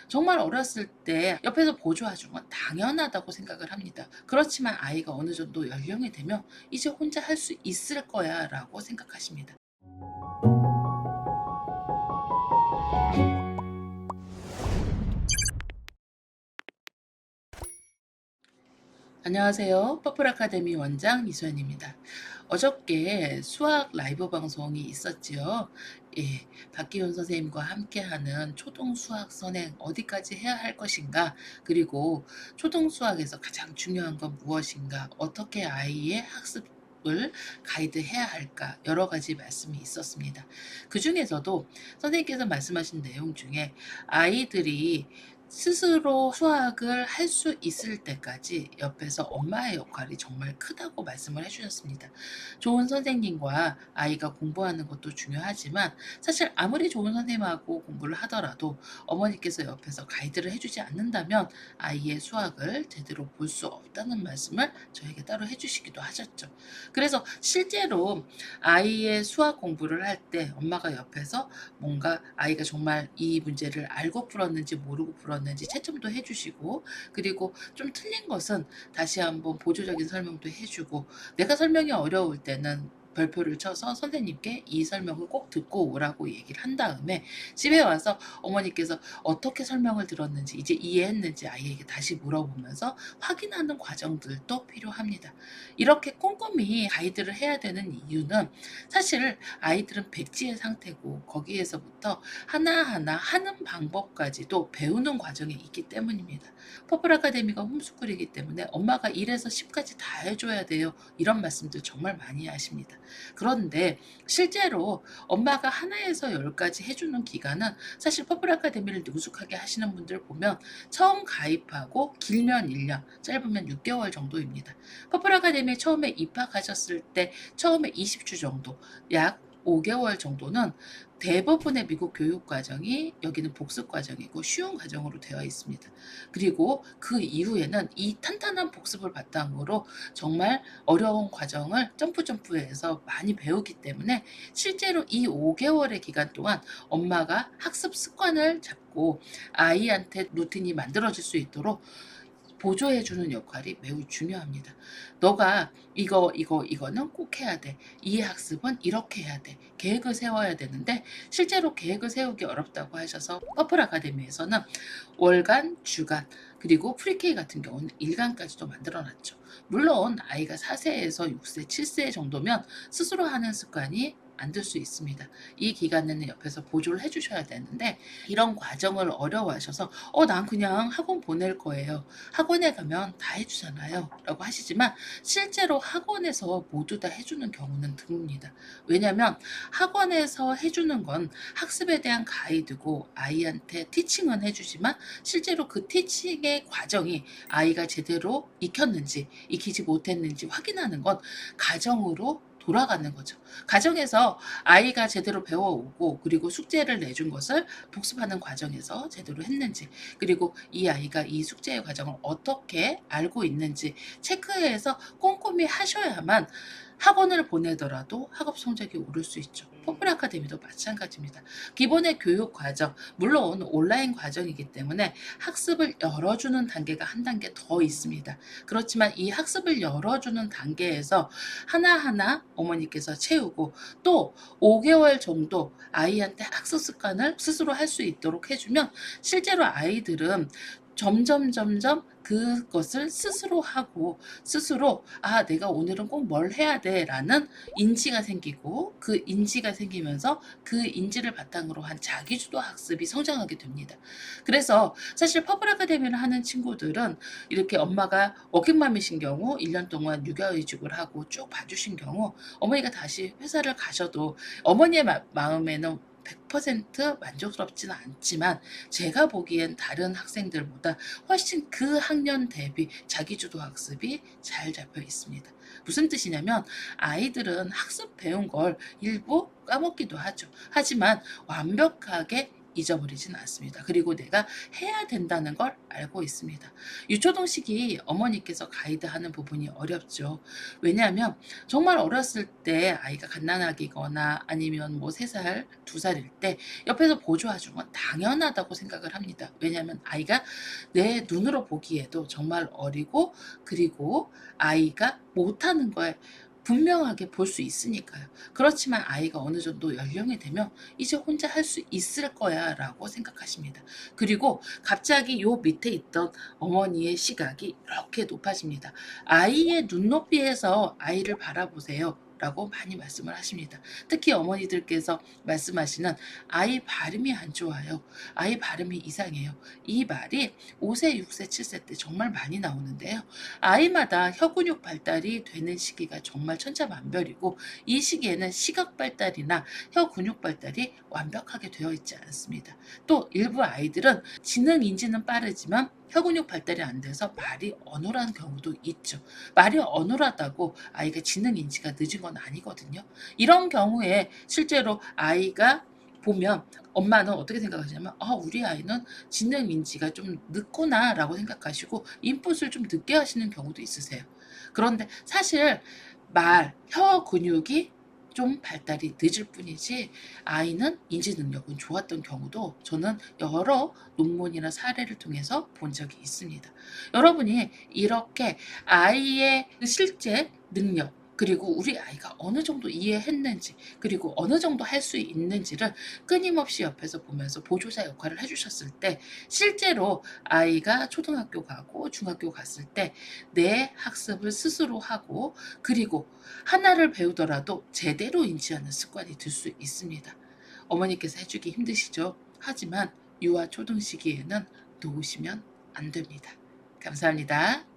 정말 어렸을 때 옆에서 보조해주는 건 당연하다고 생각을 합니다. 그렇지만 아이가 어느 정도 연령이 되면 이제 혼자 할 수 있을 거야 라고 생각하십니다. 안녕하세요. 퍼플 아카데미 원장 이소연입니다. 어저께 수학 라이브 방송이 있었지요. 예, 박기훈 선생님과 함께하는 초등 수학 선행 어디까지 해야 할 것인가, 그리고 초등 수학에서 가장 중요한 건 무엇인가, 어떻게 아이의 학습을 가이드해야 할까, 여러 가지 말씀이 있었습니다. 그 중에서도 선생님께서 말씀하신 내용 중에 아이들이 스스로 수학을 할 수 있을 때까지 옆에서 엄마의 역할이 정말 크다고 말씀을 해주셨습니다. 좋은 선생님과 아이가 공부하는 것도 중요하지만 사실 아무리 좋은 선생님하고 공부를 하더라도 어머니께서 옆에서 가이드를 해주지 않는다면 아이의 수학을 제대로 볼 수 없다는 말씀을 저에게 따로 해주시기도 하셨죠. 그래서 실제로 아이의 수학 공부를 할 때 엄마가 옆에서 뭔가 아이가 정말 이 문제를 알고 풀었는지 모르고 풀었는지 채점도 해주시고, 그리고 좀 틀린 것은 다시 한번 보조적인 설명도 해주고, 내가 설명이 어려울 때는 별표를 쳐서 선생님께 이 설명을 꼭 듣고 오라고 얘기를 한 다음에 집에 와서 어머니께서 어떻게 설명을 들었는지, 이제 이해했는지 아이에게 다시 물어보면서 확인하는 과정들도 필요합니다. 이렇게 꼼꼼히 가이드를 해야 되는 이유는 사실 아이들은 백지의 상태고 거기에서부터 하나하나 하는 방법까지도 배우는 과정이 있기 때문입니다. 퍼플 아카데미가 홈스쿨이기 때문에 엄마가 1에서 10까지 다 해줘야 돼요, 이런 말씀들 정말 많이 하십니다. 그런데 실제로 엄마가 하나에서 10까지 해주는 기간은 사실 퍼플 아카데미를 능숙하게 하시는 분들 보면 처음 가입하고 길면 1년, 짧으면 6개월 정도입니다. 퍼플 아카데미에 처음에 입학하셨을 때 처음에 20주 정도, 약 5개월 정도는 대부분의 미국 교육 과정이, 여기는 복습 과정이고 쉬운 과정으로 되어 있습니다. 그리고 그 이후에는 이 탄탄한 복습을 바탕으로 정말 어려운 과정을 점프점프해서 많이 배우기 때문에 실제로 이 5개월의 기간 동안 엄마가 학습 습관을 잡고 아이한테 루틴이 만들어질 수 있도록 보조해주는 역할이 매우 중요합니다. 너가 이거는 꼭 해야 돼. 이 학습은 이렇게 해야 돼. 계획을 세워야 되는데 실제로 계획을 세우기 어렵다고 하셔서 퍼플 아카데미에서는 월간, 주간, 그리고 프리케이 같은 경우는 일간까지도 만들어놨죠. 물론 아이가 4세에서 6세, 7세 정도면 스스로 하는 습관이 안 들 수 있습니다. 이 기간에는 옆에서 보조를 해주셔야 되는데 이런 과정을 어려워하셔서 난 그냥 학원 보낼 거예요. 학원에 가면 다 해주잖아요 라고 하시지만 실제로 학원에서 모두 다 해주는 경우는 드뭅니다. 왜냐하면 학원에서 해주는 건 학습에 대한 가이드고 아이한테 티칭은 해주지만 실제로 그 티칭의 과정이 아이가 제대로 익혔는지 익히지 못했는지 확인하는 건 가정으로 돌아가는 거죠. 가정에서 아이가 제대로 배워오고 그리고 숙제를 내준 것을 복습하는 과정에서 제대로 했는지, 그리고 이 아이가 이 숙제의 과정을 어떻게 알고 있는지 체크해서 꼼꼼히 하셔야만 학원을 보내더라도 학업 성적이 오를 수 있죠. 퍼플 아카데미도 마찬가지입니다. 기본의 교육 과정, 물론 온라인 과정이기 때문에 학습을 열어주는 단계가 한 단계 더 있습니다. 그렇지만 이 학습을 열어주는 단계에서 하나하나 어머니께서 채우고 또 5개월 정도 아이한테 학습 습관을 스스로 할 수 있도록 해주면 실제로 아이들은 점점 그것을 스스로 하고 스스로 내가 오늘은 꼭 뭘 해야 돼 라는 인지가 생기고, 그 인지가 생기면서 그 인지를 바탕으로 한 자기주도 학습이 성장하게 됩니다. 그래서 사실 퍼플 아카데미를 하는 친구들은 이렇게 엄마가 워킹맘이신 경우 1년 동안 육아휴직을 하고 쭉 봐주신 경우 어머니가 다시 회사를 가셔도 어머니의 마음에는 100% 만족스럽지는 않지만 제가 보기엔 다른 학생들보다 훨씬 그 학년 대비 자기주도 학습이 잘 잡혀 있습니다. 무슨 뜻이냐면 아이들은 학습 배운 걸 일부 까먹기도 하죠. 하지만 완벽하게 잊어버리진 않습니다. 그리고 내가 해야 된다는 걸 알고 있습니다. 유초동 시기 어머니께서 가이드하는 부분이 어렵죠. 왜냐하면 정말 어렸을 때 아이가 갓난아기거나 아니면 뭐 3살, 2살일 때 옆에서 보조해 주는 건 당연하다고 생각을 합니다. 왜냐하면 아이가 내 눈으로 보기에도 정말 어리고, 그리고 아이가 못하는 걸 분명하게 볼 수 있으니까요. 그렇지만 아이가 어느 정도 연령이 되면 이제 혼자 할 수 있을 거야 라고 생각하십니다. 그리고 갑자기 요 밑에 있던 어머니의 시각이 이렇게 높아집니다. 아이의 눈높이에서 아이를 바라보세요 라고 많이 말씀을 하십니다. 특히 어머니들께서 말씀하시는 아이 발음이 안 좋아요. 아이 발음이 이상해요. 이 말이 5세, 6세, 7세 때 정말 많이 나오는데요. 아이마다 혀근육 발달이 되는 시기가 정말 천차만별이고, 이 시기에는 시각 발달이나 혀 근육 발달이 완벽하게 되어 있지 않습니다. 또 일부 아이들은 지능 인지는 빠르지만 혀 근육 발달이 안 돼서 말이 어눌한 경우도 있죠. 말이 어눌하다고 아이가 지능 인지가 늦은 건 아니거든요. 이런 경우에 실제로 아이가 보면 엄마는 어떻게 생각하시냐면 우리 아이는 지능 인지가 좀 늦구나 라고 생각하시고 인풋을 좀 늦게 하시는 경우도 있으세요. 그런데 사실 혀 근육이 좀 발달이 늦을 뿐이지 아이는 인지 능력은 좋았던 경우도 저는 여러 논문이나 사례를 통해서 본 적이 있습니다. 여러분이 이렇게 아이의 그 실제 능력, 그리고 우리 아이가 어느 정도 이해했는지, 그리고 어느 정도 할 수 있는지를 끊임없이 옆에서 보면서 보조자 역할을 해주셨을 때, 실제로 아이가 초등학교 가고 중학교 갔을 때 내 학습을 스스로 하고, 그리고 하나를 배우더라도 제대로 인지하는 습관이 들 수 있습니다. 어머니께서 해주기 힘드시죠? 하지만 유아 초등 시기에는 놓으시면 안 됩니다. 감사합니다.